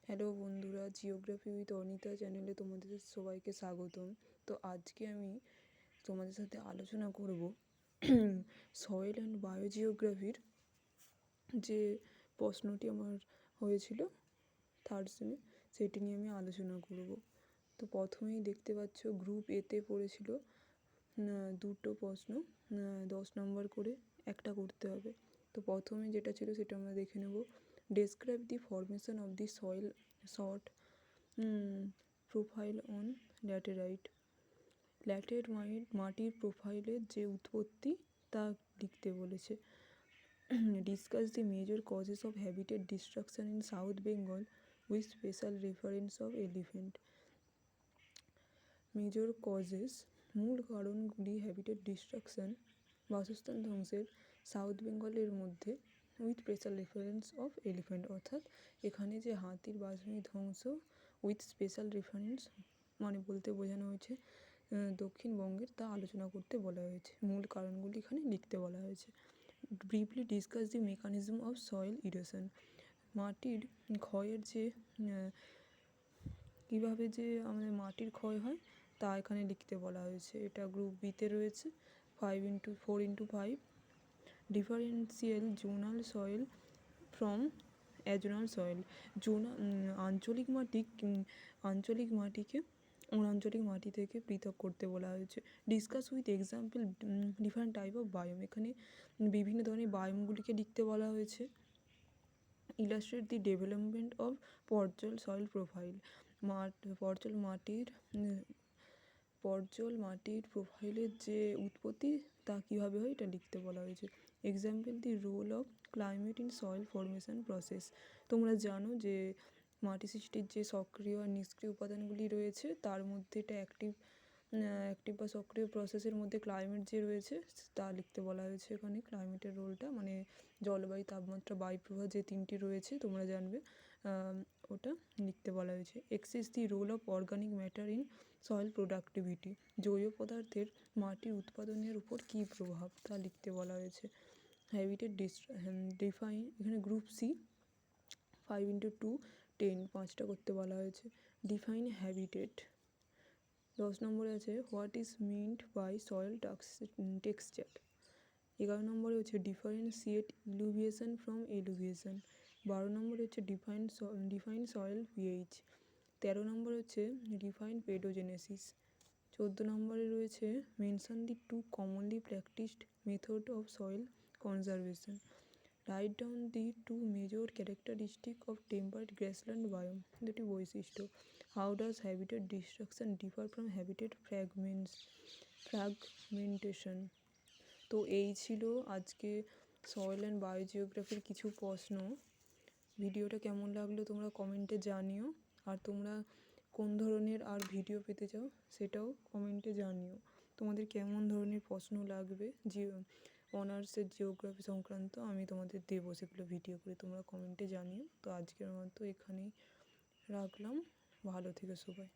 Hello বন্ধুরা, geography with Anita চ্যানেলে তোমাদের সবাইকে স্বাগতম। তো আজকে আমি তোমাদের সাথে আলোচনা করব সয়েল অ্যান্ড বায়োজিওগ্রাফির যে প্রশ্নটি আমার হয়েছিল থার্ড সেমে, সেটি নিয়ে আমি আলোচনা করব। তো প্রথমেই দেখতে পাচ্ছ গ্রুপ এতে পড়েছিল দুটো প্রশ্ন, 10 নম্বর করে একটা করতে হবে। তো প্রথমে যেটা ছিল সেটা আমরা দেখে নেব। Describe the formation of the soil short profile on laterite. মাটির প্রোফাইলের যে উৎপত্তি তা লিখতে বলেছে। Discuss the major causes of habitat destruction in South Bengal with special reference of elephant. Major causes, মূল কারণগুলি হ্যাবিটেট ডিস্ট্রাকশন, বাসস্থান ধ্বংসের সাউথ বেঙ্গলের মধ্যে with special reference of elephant, অর্থাৎ এখানে যে হাতির বাসভূমি ধ্বংস উইথ স্পেশাল রেফারেন্স মানে বলতে বোঝানো হয়েছে দক্ষিণবঙ্গের, তা আলোচনা করতে বলা হয়েছে। মূল কারণগুলি এখানে লিখতে বলা হয়েছে। Briefly discuss the mechanism of soil erosion. মাটির ক্ষয়ের যে কীভাবে যে আমাদের মাটির ক্ষয় হয় তা এখানে লিখতে বলা হয়েছে। এটা গ্রুপ বিতে রয়েছে। 4x5 differential zonal soil from azonal soil. আঞ্চলিক মাটিকে অনাঞ্চলিক মাটি থেকে পৃথক করতে বলা হয়েছে। Discuss with example different type of biome. এখানে বিভিন্ন ধরনের বায়োমগুলিকে লিখতে বলা হয়েছে। Illustrate the development of podzol soil profile. পর্জল মাটির প্রোফাইলের যে উৎপত্তি তা কীভাবে হয় এটা লিখতে বলা হয়েছে। Example the role of climate in soil formation process. তোমরা জানো যে মাটি সৃষ্টির যে সক্রিয় আর নিষ্ক্রিয় উপাদানগুলি রয়েছে তার মধ্যে এটা অ্যাক্টিভ বা সক্রিয় প্রসেসের মধ্যে ক্লাইমেট যে রয়েছে তা লিখতে বলা হয়েছে। এখানে ক্লাইমেটের রোলটা মানে জলবায়ু, তাপমাত্রা, বায়ুপ্রবাহ যে তিনটি রয়েছে তোমরা জানবে, ওটা লিখতে বলা হয়েছে। Access the role of organic matter in soil productivity. জৈব পদার্থের মাটির উৎপাদনের উপর কী প্রভাব তা লিখতে বলা হয়েছে। হ্যাবিটেট ডিফাইন, এখানে গ্রুপ সি 5x2 10 5টা করতে বলা হয়েছে। Define habitat. 10 নম্বরে আছে what is meant by soil texture. 11 নম্বরে হচ্ছে ডিফারেন্সিয়েট ইলুভিয়েশন ফ্রম এলুভিয়েশন। 12 নম্বরে হচ্ছে ডিফাইন সয়েল পিএইচ। 13 নম্বরে হচ্ছে ডিফাইন পেডোজেনেসিস। 14 নম্বরে রয়েছে mention the two commonly practised method of soil conservation. Right down the two major characteristic of temperate grassland biome. দুটি বৈশিষ্ট্য। How does habitat destruction differ from habitat fragmentation. তো এই ছিল আজকে সয়েল অ্যান্ড বায়োজিওগ্রাফির কিছু প্রশ্ন। ভিডিওটা কেমন লাগলো তোমরা কমেন্টে জানিও, আর তোমরা কোন ধরনের আর ভিডিও পেতে চাও সেটাও কমেন্টে জানিও। তোমাদের কেমন ধরনের প্রশ্ন লাগবে অনার্সের জিওগ্রাফি সংক্রান্ত আমি তোমাদের দেবো, সেগুলো ভিডিও করে তোমরা কমেন্টে জানিও। তো আজকের মতো এখানেই রাখলাম। ভালো থেকো সবাই।